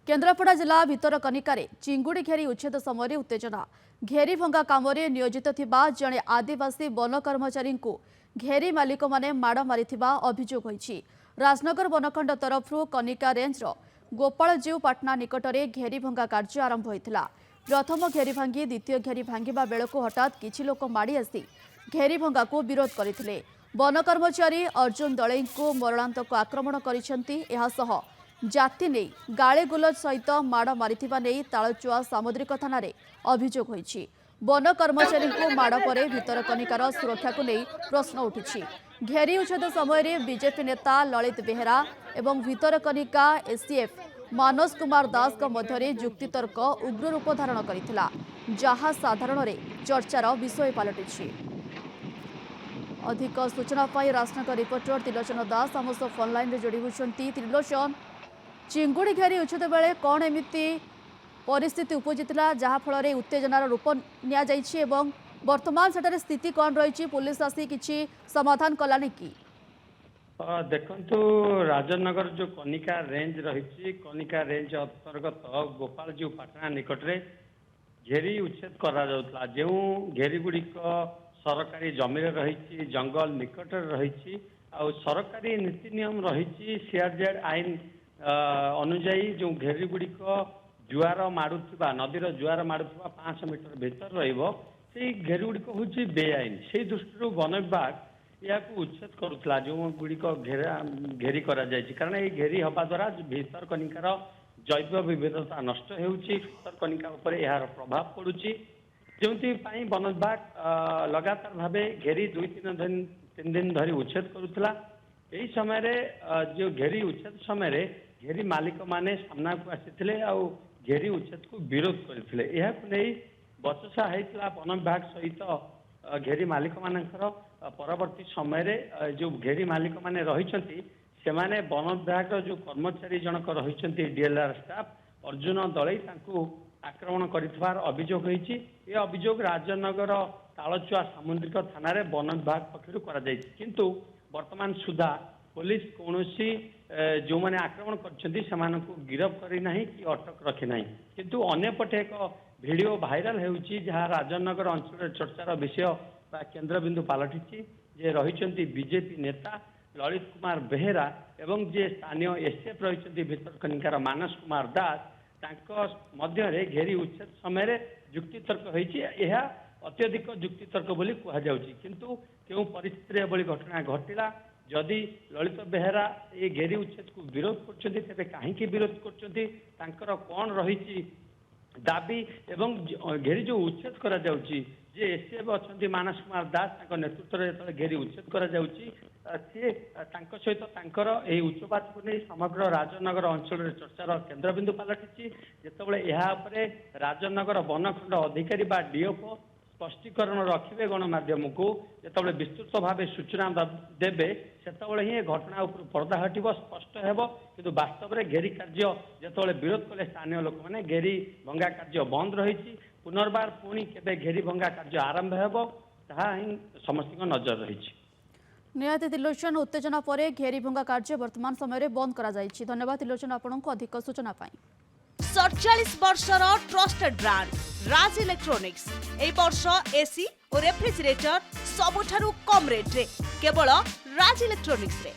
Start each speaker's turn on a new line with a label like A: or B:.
A: केन्द्रापड़ा जिला भितरकनिकारे चिंगुड़ी घेरी उच्छेद समय उत्तेजना घेरी भंगा काम नियोजित थिबा जड़े आदिवासी वन कर्मचारी घेरी मालिक माने माड़ मारिथिबा अभियोग होईछि। राजनगर वनखंड तरफ कनिका रेंज गोपालजीव पाटना निकटरे घेरी भंगा कार्य आरंभ होइथिला। प्रथम घेरी भांगी द्वितीय घेरी भांगिबा बेलको हठात किछि लोक माड़ी आसी घेरी भंगा को विरोध करथिले। वन कर्मचारी अर्जुन दलई को मरणांतक आक्रमण करिसेंती। एहासह जाति नहीं गाले गुलज सहित माड़ मारिथिबा नहीं तालचुआ सामुद्रिक थाना अभियोग होईछि। वन कर्मचारी को माड़ पर भितरकनिकार सुरक्षा को नहीं प्रश्न उठिछि। घेरी उच्छेद समय बीजेपी नेता ललित बेहेरा एवं भितरकनिका एसटीएफ मनोज कुमार दास मध्य जुक्तितर्क उग्र रूप धारण करथिला, जहा साधारण चर्चार विषय पलटिछि। अधिक सूचना पाई राजनगर रिपोर्टर त्रिलोचन दास आम सह फोन लाइन में जोड़ी होती। त्रिलोचन, चिंगुड़ी घेरी उच्छेद बेले कौन एमिति परिस्थिति उपजिला जहाँफल उत्तेजनार रूप नि वर्तमान सेठारे स्थिति कौन रही? पुलिस आसी किछि समाधान कलानी कि?
B: देखंतु राजनगर जो कनिका रेंज रही कनिका रेंज अंतर्गत गोपालजीव पाटना निकटरे घेरी उच्छेद करा जाउतला। जो घेरी गुड़िक सरकारी जमी रही जंगल निकट रही सरकारी नीति नियम रही सीआरजेड आईन अनुजाई जो घेरी गुड़िक जुआर मारुवा नदीर जुआर मारुवा 500 मीटर भीतर रही घेरी गुड़िक हूँ बेआईन। से दृष्टि वन विभाग या उच्छेद करुला जो गुड़िक घेरी करा जायछि। कारण ये घेरी हवा द्वारा भितरकनिकार जैव विविधता नष्ट होउछि, भितरकनिका उपर यार प्रभाव पड़ुछि। जो वन विभाग लगातार भावे घेरी 2-3 दिन धरी उच्छेद करुला। यही समय जो घेरी उच्छेद समय घेरी मालिक माने सामना को आसीथिले आ घेरी उच्छेद को विरोध करथिले। एहा को नै बचसा हैतला वन विभाग सहित घेरी मालिक मानकर परवर्ती समय जो घेरी मालिक माने रहिसंती से माने वन विभाग जो कर्मचारी जनक रहिसंती डीएलआर स्टाफ अर्जुन दलई तांको आक्रमण करिथबार अभियोग होईछि। ए अभियोग राजनगर तालचुआ सामुद्रिक थाना रे वन विभाग पक्षरु करा जायछि। किंतु वर्तमान सुधा पुलिस कौनसी जो मैंने आक्रमण कर गिरफ करना कि अटक रखी ना। किंतु अन्यपटे एक वीडियो भाइराल होउछि जहाँ राजनगर अंचल चर्चार विषय बा केन्द्रबिंदु पलटि जे रही बीजेपी नेता ललित कुमार बेहेरा एवं जे स्थानीय एसटीएफ रही भितरकनिकार मानस कुमार दास मध्य घेरी उच्छेद समय जुक्तितर्क होइछि। यह अत्यधिक जुक्तितर्क बोली कहुछि। किंतु केउं परिस्थिति एभली घटना घटिला जदि ललित बेहेरा ये घेरी उच्छेद को विरोध करछन्ती तेबे काहेकि विरोध करछन्ती तांकर कोन रही दाबी एवं घेरी जो उच्छेद करा जाउछि जे एसटीएफ अछन्ती मानस कुमार दास तांकर नेतृत्व रे घेरी उच्छेद करा जाउछि से तांकर सहित तांकर एही उच्चवाद को नै समग्र राजनगर अंचल रे चर्चार केन्द्रबिंदु पलटिछि। जेतेबेले एहा उपरे राजनगर वनखंड अधिकारी बा डीएफओ स्पष्टीकरण रखिए गणमाध्यम को जिते विस्तृत भाव सूचना देवे सेतबले ही घटना उपर पर्दा हटिब स्पष्ट हेब। किंतु वास्तव में घेरी कार्य जिते विरोध कले स्थानीय लोक मैंने घेरी भंगा कार्य बंद रही पुनर्बार पुणी केबे घेरी भंगा कार्य आरंभ हेब ताहा ही समस्त नजर रही।
A: निहाती त्रिलोचन, उत्तेजना पर घेरी भंगा कार्य वर्तमान समय बंद करा जायछि। धन्यवाद त्रिलोचन आपनको अधिक सूचना पाई।
C: 47 वर्षर ट्रस्टेड ब्रांड राज इलेक्ट्रॉनिक्स ए वर्ष एसी और रेफ्रिजरेटर सबुठारु कम रेट रे केवल राज इलेक्ट्रॉनिक्स रे।